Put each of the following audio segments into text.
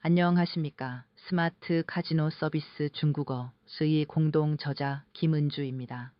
안녕하십니까. 스마트 카지노 서비스 중국어 스의 공동 저자 김은주입니다.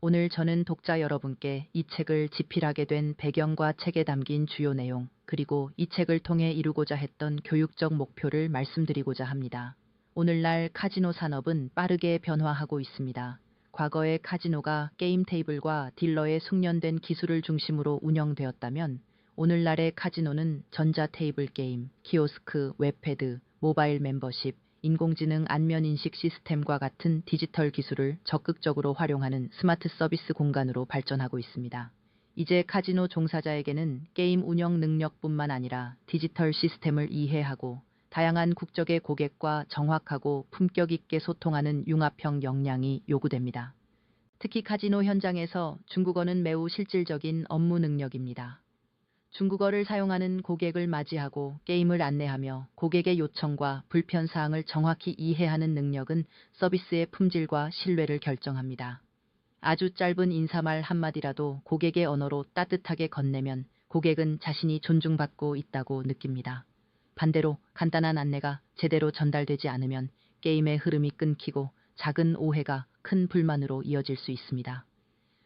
오늘 저는 독자 여러분께 이 책을 집필하게 된 배경과 책에 담긴 주요 내용, 그리고 이 책을 통해 이루고자 했던 교육적 목표를 말씀드리고자 합니다. 오늘날 카지노 산업은 빠르게 변화하고 있습니다. 과거의 카지노가 게임 테이블과 딜러의 숙련된 기술을 중심으로 운영되었다면 오늘날의 카지노는 전자 테이블 게임, 키오스크, 웹패드, 모바일 멤버십, 인공지능 안면 인식 시스템과 같은 디지털 기술을 적극적으로 활용하는 스마트 서비스 공간으로 발전하고 있습니다. 이제 카지노 종사자에게는 게임 운영 능력뿐만 아니라 디지털 시스템을 이해하고 다양한 국적의 고객과 정확하고 품격 있게 소통하는 융합형 역량이 요구됩니다. 특히 카지노 현장에서 중국어는 매우 실질적인 업무 능력입니다. 중국어를 사용하는 고객을 맞이하고 게임을 안내하며 고객의 요청과 불편사항을 정확히 이해하는 능력은 서비스의 품질과 신뢰를 결정합니다. 아주 짧은 인사말 한마디라도 고객의 언어로 따뜻하게 건네면 고객은 자신이 존중받고 있다고 느낍니다. 반대로 간단한 안내가 제대로 전달되지 않으면 게임의 흐름이 끊기고 작은 오해가 큰 불만으로 이어질 수 있습니다.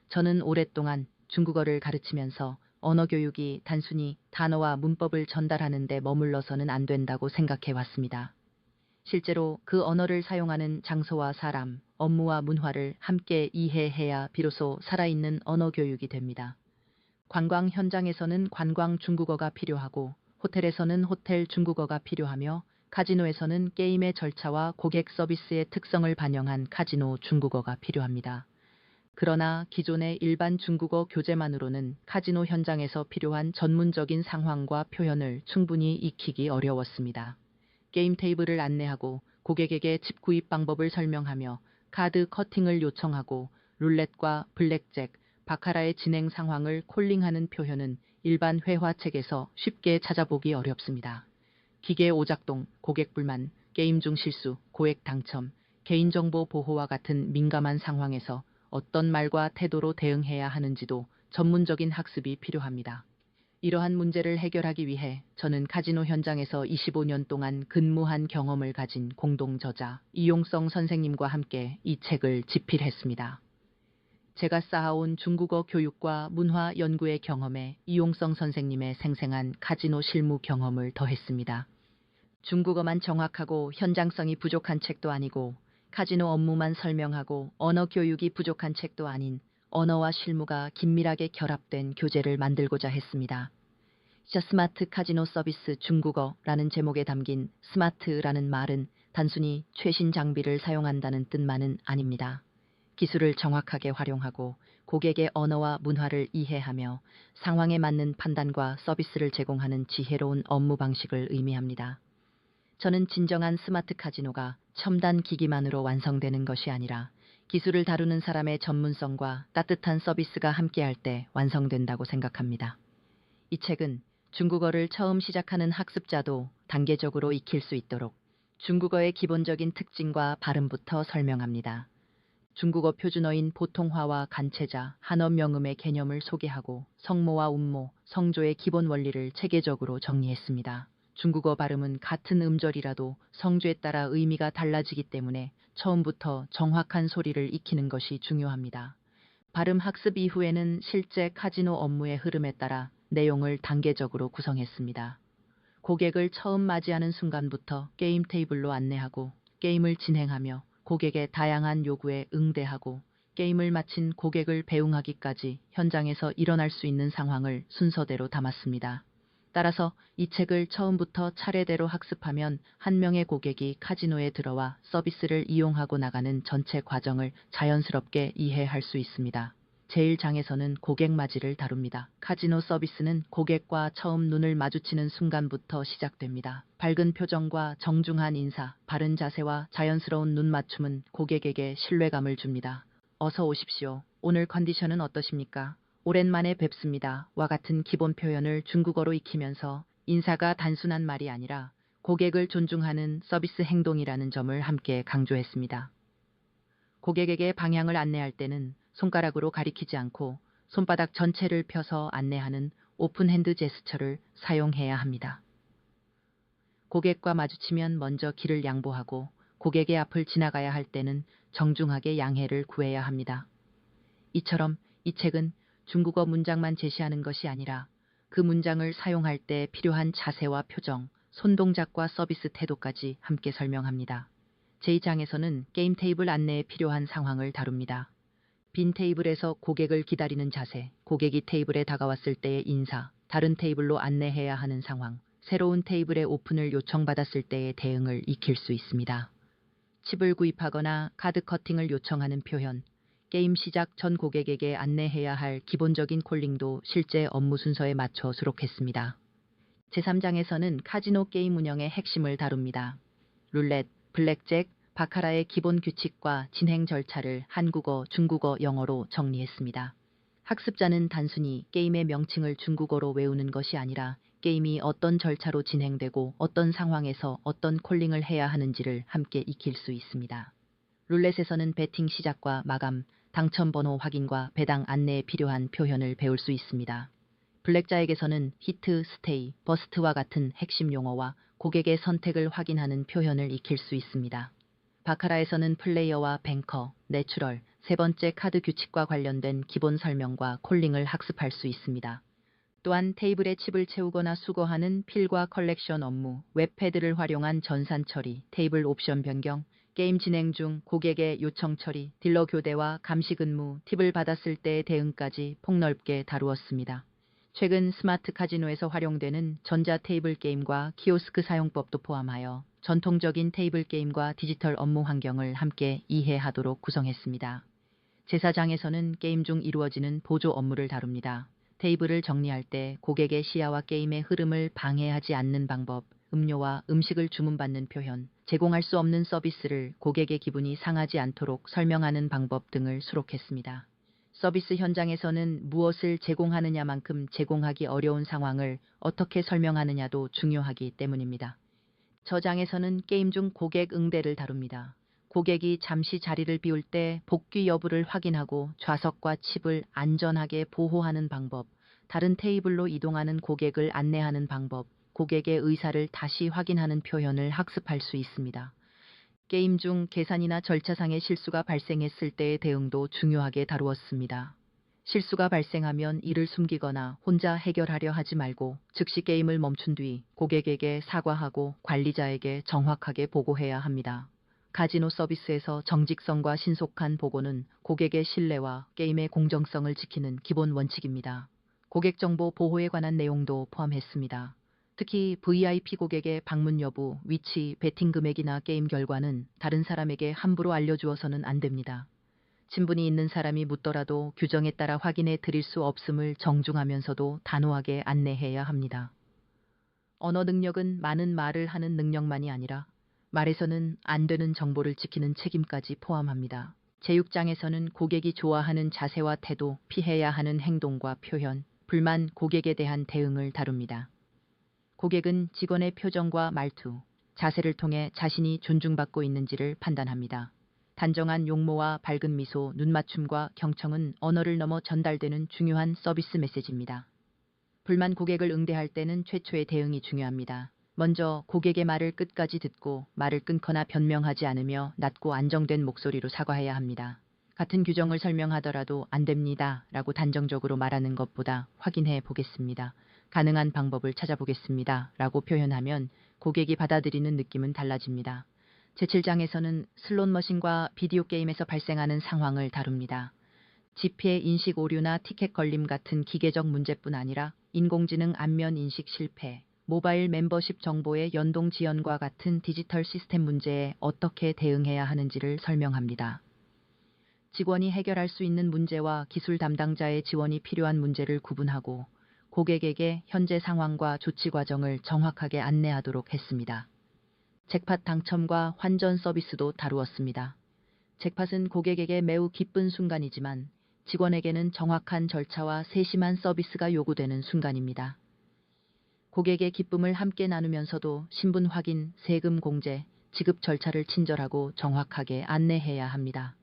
저는 오랫동안 중국어를 가르치면서 언어 교육이 단순히 단어와 문법을 전달하는 데 머물러서는 안 된다고 생각해 왔습니다. 실제로 그 언어를 사용하는 장소와 사람, 업무와 문화를 함께 이해해야 비로소 살아있는 언어 교육이 됩니다. 관광 현장에서는 관광 중국어가 필요하고, 호텔에서는 호텔 중국어가 필요하며, 카지노에서는 게임의 절차와 고객 서비스의 특성을 반영한 카지노 중국어가 필요합니다. 그러나 기존의 일반 중국어 교재만으로는 카지노 현장에서 필요한 전문적인 상황과 표현을 충분히 익히기 어려웠습니다. 게임 테이블을 안내하고 고객에게 칩 구입 방법을 설명하며 카드 커팅을 요청하고 룰렛과 블랙잭, 바카라의 진행 상황을 콜링하는 표현은 일반 회화책에서 쉽게 찾아보기 어렵습니다. 기계 오작동, 고객 불만, 게임 중 실수, 고액 당첨, 개인정보 보호와 같은 민감한 상황에서 어떤 말과 태도로 대응해야 하는지도 전문적인 학습이 필요합니다. 이러한 문제를 해결하기 위해 저는 카지노 현장에서 25년 동안 근무한 경험을 가진 공동 저자 이용성 선생님과 함께 이 책을 집필했습니다. 제가 쌓아온 중국어 교육과 문화 연구의 경험에 이용성 선생님의 생생한 카지노 실무 경험을 더했습니다. 중국어만 정확하고 현장성이 부족한 책도 아니고 카지노 업무만 설명하고 언어 교육이 부족한 책도 아닌 언어와 실무가 긴밀하게 결합된 교재를 만들고자 했습니다. 스마트 카지노 서비스 중국어라는 제목에 담긴 스마트라는 말은 단순히 최신 장비를 사용한다는 뜻만은 아닙니다. 기술을 정확하게 활용하고 고객의 언어와 문화를 이해하며 상황에 맞는 판단과 서비스를 제공하는 지혜로운 업무 방식을 의미합니다. 저는 진정한 스마트 카지노가 첨단 기기만으로 완성되는 것이 아니라 기술을 다루는 사람의 전문성과 따뜻한 서비스가 함께할 때 완성된다고 생각합니다. 이 책은 중국어를 처음 시작하는 학습자도 단계적으로 익힐 수 있도록 중국어의 기본적인 특징과 발음부터 설명합니다. 중국어 표준어인 보통화와 간체자, 한어 명음의 개념을 소개하고 성모와 운모, 성조의 기본 원리를 체계적으로 정리했습니다. 중국어 발음은 같은 음절이라도 성조에 따라 의미가 달라지기 때문에 처음부터 정확한 소리를 익히는 것이 중요합니다. 발음 학습 이후에는 실제 카지노 업무의 흐름에 따라 내용을 단계적으로 구성했습니다. 고객을 처음 맞이하는 순간부터 게임 테이블로 안내하고 게임을 진행하며 고객의 다양한 요구에 응대하고 게임을 마친 고객을 배웅하기까지 현장에서 일어날 수 있는 상황을 순서대로 담았습니다. 따라서 이 책을 처음부터 차례대로 학습하면 한 명의 고객이 카지노에 들어와 서비스를 이용하고 나가는 전체 과정을 자연스럽게 이해할 수 있습니다. 제1장에서는 고객 맞이를 다룹니다. 카지노 서비스는 고객과 처음 눈을 마주치는 순간부터 시작됩니다. 밝은 표정과 정중한 인사, 바른 자세와 자연스러운 눈 맞춤은 고객에게 신뢰감을 줍니다. 어서 오십시오. 오늘 컨디션은 어떠십니까? 오랜만에 뵙습니다. 와 같은 기본 표현을 중국어로 익히면서 인사가 단순한 말이 아니라 고객을 존중하는 서비스 행동이라는 점을 함께 강조했습니다. 고객에게 방향을 안내할 때는 손가락으로 가리키지 않고 손바닥 전체를 펴서 안내하는 오픈핸드 제스처를 사용해야 합니다. 고객과 마주치면 먼저 길을 양보하고 고객의 앞을 지나가야 할 때는 정중하게 양해를 구해야 합니다. 이처럼 이 책은 중국어 문장만 제시하는 것이 아니라 그 문장을 사용할 때 필요한 자세와 표정, 손동작과 서비스 태도까지 함께 설명합니다. 제2장에서는 게임 테이블 안내에 필요한 상황을 다룹니다. 빈 테이블에서 고객을 기다리는 자세, 고객이 테이블에 다가왔을 때의 인사, 다른 테이블로 안내해야 하는 상황, 새로운 테이블의 오픈을 요청받았을 때의 대응을 익힐 수 있습니다. 칩을 구입하거나 카드 커팅을 요청하는 표현, 게임 시작 전 고객에게 안내해야 할 기본적인 콜링도 실제 업무 순서에 맞춰 수록했습니다. 제3장에서는 카지노 게임 운영의 핵심을 다룹니다. 룰렛, 블랙잭, 바카라의 기본 규칙과 진행 절차를 한국어, 중국어, 영어로 정리했습니다. 학습자는 단순히 게임의 명칭을 중국어로 외우는 것이 아니라 게임이 어떤 절차로 진행되고 어떤 상황에서 어떤 콜링을 해야 하는지를 함께 익힐 수 있습니다. 룰렛에서는 배팅 시작과 마감, 당첨 번호 확인과 배당 안내에 필요한 표현을 배울 수 있습니다. 블랙자액에서는 히트, 스테이, 버스트와 같은 핵심 용어와 고객의 선택을 확인하는 표현을 익힐 수 있습니다. 바카라에서는 플레이어와 뱅커, 내추럴, 세 번째 카드 규칙과 관련된 기본 설명과 콜링을 학습할 수 있습니다. 또한 테이블에 칩을 채우거나 수거하는 필과 컬렉션 업무, 웹패드를 활용한 전산 처리, 테이블 옵션 변경, 게임 진행 중 고객의 요청 처리, 딜러 교대와 감시 근무, 팁을 받았을 때의 대응까지 폭넓게 다루었습니다. 최근 스마트 카지노에서 활용되는 전자 테이블 게임과 키오스크 사용법도 포함하여 전통적인 테이블 게임과 디지털 업무 환경을 함께 이해하도록 구성했습니다. 제4장에서는 게임 중 이루어지는 보조 업무를 다룹니다. 테이블을 정리할 때 고객의 시야와 게임의 흐름을 방해하지 않는 방법, 음료와 음식을 주문받는 표현, 제공할 수 없는 서비스를 고객의 기분이 상하지 않도록 설명하는 방법 등을 수록했습니다. 서비스 현장에서는 무엇을 제공하느냐만큼 제공하기 어려운 상황을 어떻게 설명하느냐도 중요하기 때문입니다. 저장에서는 게임 중 고객 응대를 다룹니다. 고객이 잠시 자리를 비울 때 복귀 여부를 확인하고 좌석과 칩을 안전하게 보호하는 방법, 다른 테이블로 이동하는 고객을 안내하는 방법, 고객의 의사를 다시 확인하는 표현을 학습할 수 있습니다. 게임 중 계산이나 절차상의 실수가 발생했을 때의 대응도 중요하게 다루었습니다. 실수가 발생하면 이를 숨기거나 혼자 해결하려 하지 말고 즉시 게임을 멈춘 뒤 고객에게 사과하고 관리자에게 정확하게 보고해야 합니다. 카지노 서비스에서 정직성과 신속한 보고는 고객의 신뢰와 게임의 공정성을 지키는 기본 원칙입니다. 고객 정보 보호에 관한 내용도 포함했습니다. 특히 VIP 고객의 방문 여부, 위치, 베팅 금액이나 게임 결과는 다른 사람에게 함부로 알려주어서는 안 됩니다. 친분이 있는 사람이 묻더라도 규정에 따라 확인해 드릴 수 없음을 정중하면서도 단호하게 안내해야 합니다. 언어 능력은 많은 말을 하는 능력만이 아니라 말에서는 안 되는 정보를 지키는 책임까지 포함합니다. 제6장에서는 고객이 좋아하는 자세와 태도, 피해야 하는 행동과 표현, 불만 고객에 대한 대응을 다룹니다. 고객은 직원의 표정과 말투, 자세를 통해 자신이 존중받고 있는지를 판단합니다. 단정한 용모와 밝은 미소, 눈맞춤과 경청은 언어를 넘어 전달되는 중요한 서비스 메시지입니다. 불만 고객을 응대할 때는 최초의 대응이 중요합니다. 먼저 고객의 말을 끝까지 듣고 말을 끊거나 변명하지 않으며 낮고 안정된 목소리로 사과해야 합니다. 같은 규정을 설명하더라도 안 됩니다 라고 단정적으로 말하는 것보다 확인해 보겠습니다. 가능한 방법을 찾아보겠습니다 라고 표현하면 고객이 받아들이는 느낌은 달라집니다. 제7장에서는 슬롯 머신과 비디오 게임에서 발생하는 상황을 다룹니다. 지폐 인식 오류나 티켓 걸림 같은 기계적 문제뿐 아니라 인공지능 안면 인식 실패, 모바일 멤버십 정보의 연동 지연과 같은 디지털 시스템 문제에 어떻게 대응해야 하는지를 설명합니다. 직원이 해결할 수 있는 문제와 기술 담당자의 지원이 필요한 문제를 구분하고 고객에게 현재 상황과 조치 과정을 정확하게 안내하도록 했습니다. 잭팟 당첨과 환전 서비스도 다루었습니다. 잭팟은 고객에게 매우 기쁜 순간이지만 직원에게는 정확한 절차와 세심한 서비스가 요구되는 순간입니다. 고객의 기쁨을 함께 나누면서도 신분 확인, 세금 공제, 지급 절차를 친절하고 정확하게 안내해야 합니다.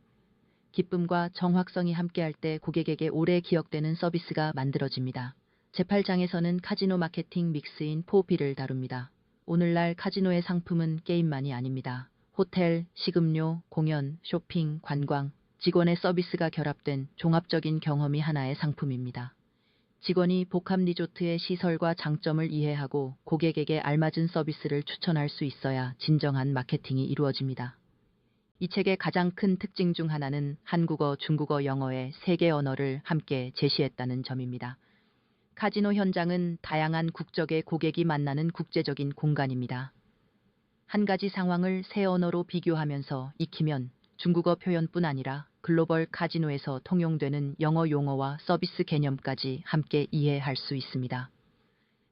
기쁨과 정확성이 함께할 때 고객에게 오래 기억되는 서비스가 만들어집니다. 제8장에서는 카지노 마케팅 믹스인 4B를 다룹니다. 오늘날 카지노의 상품은 게임만이 아닙니다. 호텔, 식음료, 공연, 쇼핑, 관광, 직원의 서비스가 결합된 종합적인 경험이 하나의 상품입니다. 직원이 복합 리조트의 시설과 장점을 이해하고 고객에게 알맞은 서비스를 추천할 수 있어야 진정한 마케팅이 이루어집니다. 이 책의 가장 큰 특징 중 하나는 한국어, 중국어, 영어의 세 개 언어를 함께 제시했다는 점입니다. 카지노 현장은 다양한 국적의 고객이 만나는 국제적인 공간입니다. 한 가지 상황을 세 언어로 비교하면서 익히면 중국어 표현뿐 아니라 글로벌 카지노에서 통용되는 영어 용어와 서비스 개념까지 함께 이해할 수 있습니다.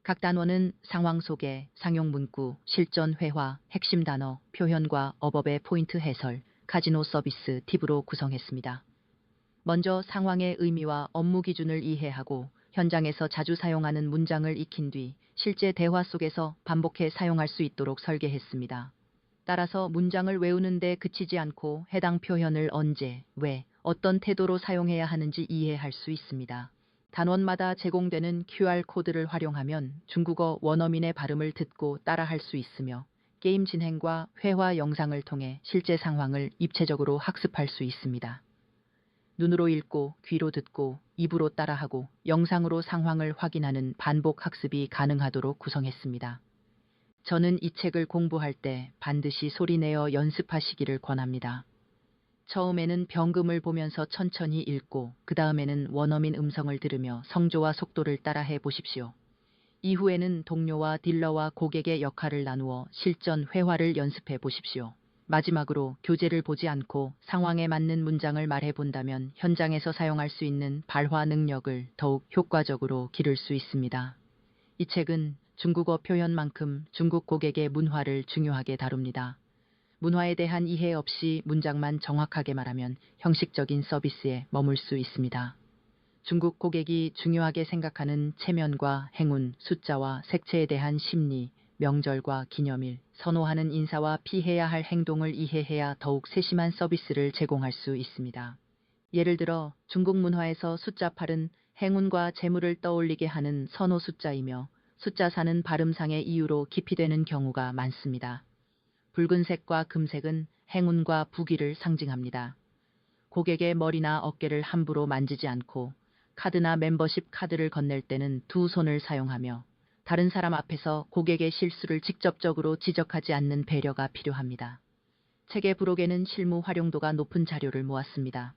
각 단원은 상황 소개, 상용 문구, 실전 회화, 핵심 단어, 표현과 어법의 포인트 해설, 카지노 서비스 팁으로 구성했습니다. 먼저 상황의 의미와 업무 기준을 이해하고 현장에서 자주 사용하는 문장을 익힌 뒤 실제 대화 속에서 반복해 사용할 수 있도록 설계했습니다. 따라서 문장을 외우는데 그치지 않고 해당 표현을 언제, 왜, 어떤 태도로 사용해야 하는지 이해할 수 있습니다. 단원마다 제공되는 QR코드를 활용하면 중국어 원어민의 발음을 듣고 따라할 수 있으며 게임 진행과 회화 영상을 통해 실제 상황을 입체적으로 학습할 수 있습니다. 눈으로 읽고 귀로 듣고 입으로 따라하고 영상으로 상황을 확인하는 반복 학습이 가능하도록 구성했습니다. 저는 이 책을 공부할 때 반드시 소리내어 연습하시기를 권합니다. 처음에는 병금을 보면서 천천히 읽고 그 다음에는 원어민 음성을 들으며 성조와 속도를 따라해 보십시오. 이후에는 동료와 딜러와 고객의 역할을 나누어 실전 회화를 연습해 보십시오. 마지막으로 교재를 보지 않고 상황에 맞는 문장을 말해 본다면 현장에서 사용할 수 있는 발화 능력을 더욱 효과적으로 기를 수 있습니다. 이 책은 중국어 표현만큼 중국 고객의 문화를 중요하게 다룹니다. 문화에 대한 이해 없이 문장만 정확하게 말하면 형식적인 서비스에 머물 수 있습니다. 중국 고객이 중요하게 생각하는 체면과 행운, 숫자와 색채에 대한 심리, 명절과 기념일, 선호하는 인사와 피해야 할 행동을 이해해야 더욱 세심한 서비스를 제공할 수 있습니다. 예를 들어 중국 문화에서 숫자 8은 행운과 재물을 떠올리게 하는 선호 숫자이며 숫자 4는 발음상의 이유로 기피되는 경우가 많습니다. 붉은색과 금색은 행운과 부귀를 상징합니다. 고객의 머리나 어깨를 함부로 만지지 않고 카드나 멤버십 카드를 건넬 때는 두 손을 사용하며 다른 사람 앞에서 고객의 실수를 직접적으로 지적하지 않는 배려가 필요합니다. 책의 부록에는 실무 활용도가 높은 자료를 모았습니다.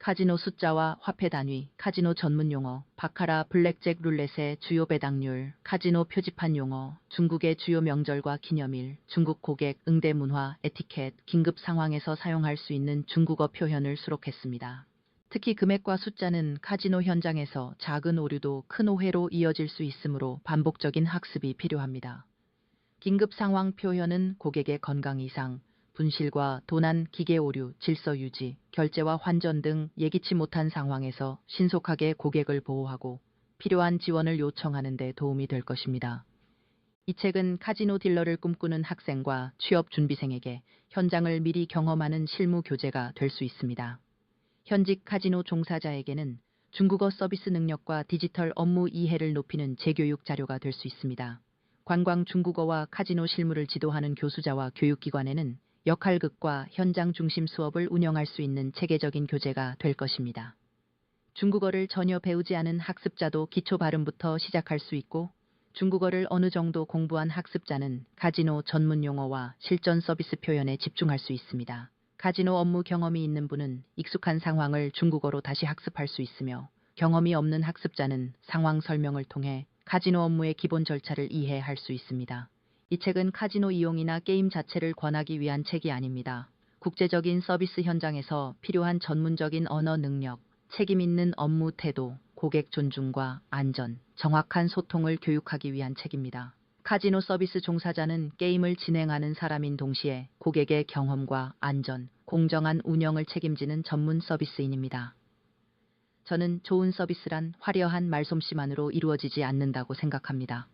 카지노 숫자와 화폐 단위, 카지노 전문 용어, 바카라 블랙잭 룰렛의 주요 배당률, 카지노 표지판 용어, 중국의 주요 명절과 기념일, 중국 고객 응대 문화, 에티켓, 긴급 상황에서 사용할 수 있는 중국어 표현을 수록했습니다. 특히 금액과 숫자는 카지노 현장에서 작은 오류도 큰 오해로 이어질 수 있으므로 반복적인 학습이 필요합니다. 긴급 상황 표현은 고객의 건강 이상, 분실과 도난, 기계 오류, 질서 유지, 결제와 환전 등 예기치 못한 상황에서 신속하게 고객을 보호하고 필요한 지원을 요청하는 데 도움이 될 것입니다. 이 책은 카지노 딜러를 꿈꾸는 학생과 취업 준비생에게 현장을 미리 경험하는 실무 교재가 될 수 있습니다. 현직 카지노 종사자에게는 중국어 서비스 능력과 디지털 업무 이해를 높이는 재교육 자료가 될 수 있습니다. 관광 중국어와 카지노 실무를 지도하는 교수자와 교육기관에는 역할극과 현장 중심 수업을 운영할 수 있는 체계적인 교재가 될 것입니다. 중국어를 전혀 배우지 않은 학습자도 기초 발음부터 시작할 수 있고 중국어를 어느 정도 공부한 학습자는 카지노 전문 용어와 실전 서비스 표현에 집중할 수 있습니다. 카지노 업무 경험이 있는 분은 익숙한 상황을 중국어로 다시 학습할 수 있으며 경험이 없는 학습자는 상황 설명을 통해 카지노 업무의 기본 절차를 이해할 수 있습니다. 이 책은 카지노 이용이나 게임 자체를 권하기 위한 책이 아닙니다. 국제적인 서비스 현장에서 필요한 전문적인 언어 능력, 책임 있는 업무 태도, 고객 존중과 안전, 정확한 소통을 교육하기 위한 책입니다. 카지노 서비스 종사자는 게임을 진행하는 사람인 동시에 고객의 경험과 안전, 공정한 운영을 책임지는 전문 서비스인입니다. 저는 좋은 서비스란 화려한 말솜씨만으로 이루어지지 않는다고 생각합니다.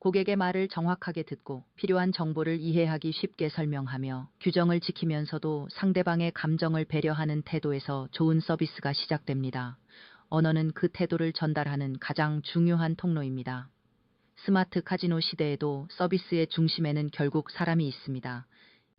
고객의 말을 정확하게 듣고 필요한 정보를 이해하기 쉽게 설명하며 규정을 지키면서도 상대방의 감정을 배려하는 태도에서 좋은 서비스가 시작됩니다. 언어는 그 태도를 전달하는 가장 중요한 통로입니다. 스마트 카지노 시대에도 서비스의 중심에는 결국 사람이 있습니다.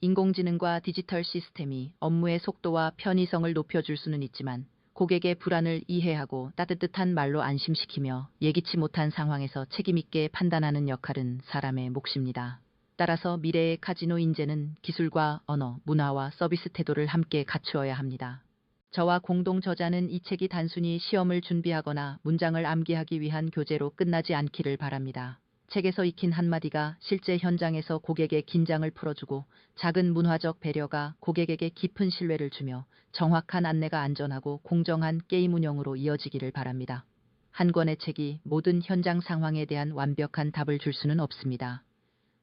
인공지능과 디지털 시스템이 업무의 속도와 편의성을 높여줄 수는 있지만 고객의 불안을 이해하고 따뜻한 말로 안심시키며 예기치 못한 상황에서 책임있게 판단하는 역할은 사람의 몫입니다. 따라서 미래의 카지노 인재는 기술과 언어, 문화와 서비스 태도를 함께 갖추어야 합니다. 저와 공동 저자는 이 책이 단순히 시험을 준비하거나 문장을 암기하기 위한 교재로 끝나지 않기를 바랍니다. 책에서 익힌 한마디가 실제 현장에서 고객의 긴장을 풀어주고 작은 문화적 배려가 고객에게 깊은 신뢰를 주며 정확한 안내가 안전하고 공정한 게임 운영으로 이어지기를 바랍니다. 한 권의 책이 모든 현장 상황에 대한 완벽한 답을 줄 수는 없습니다.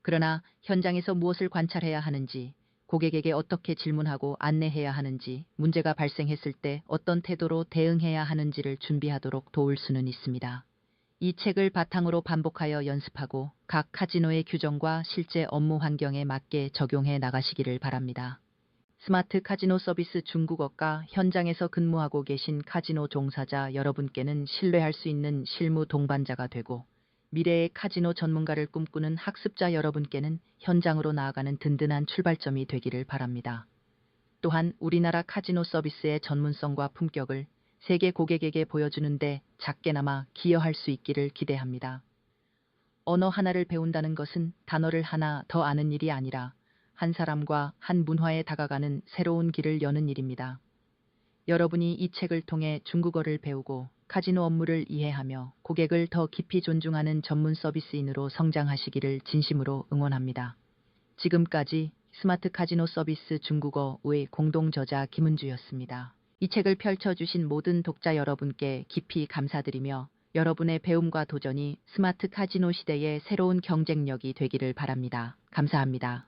그러나 현장에서 무엇을 관찰해야 하는지, 고객에게 어떻게 질문하고 안내해야 하는지, 문제가 발생했을 때 어떤 태도로 대응해야 하는지를 준비하도록 도울 수는 있습니다. 이 책을 바탕으로 반복하여 연습하고 각 카지노의 규정과 실제 업무 환경에 맞게 적용해 나가시기를 바랍니다. 스마트 카지노 서비스 중국어과 현장에서 근무하고 계신 카지노 종사자 여러분께는 신뢰할 수 있는 실무 동반자가 되고 미래의 카지노 전문가를 꿈꾸는 학습자 여러분께는 현장으로 나아가는 든든한 출발점이 되기를 바랍니다. 또한 우리나라 카지노 서비스의 전문성과 품격을 세계 고객에게 보여주는데 작게나마 기여할 수 있기를 기대합니다. 언어 하나를 배운다는 것은 단어를 하나 더 아는 일이 아니라 한 사람과 한 문화에 다가가는 새로운 길을 여는 일입니다. 여러분이 이 책을 통해 중국어를 배우고 카지노 업무를 이해하며 고객을 더 깊이 존중하는 전문 서비스인으로 성장하시기를 진심으로 응원합니다. 지금까지 스마트 카지노 서비스 중국어의 공동 저자 김은주였습니다. 이 책을 펼쳐주신 모든 독자 여러분께 깊이 감사드리며 여러분의 배움과 도전이 스마트 카지노 시대의 새로운 경쟁력이 되기를 바랍니다. 감사합니다.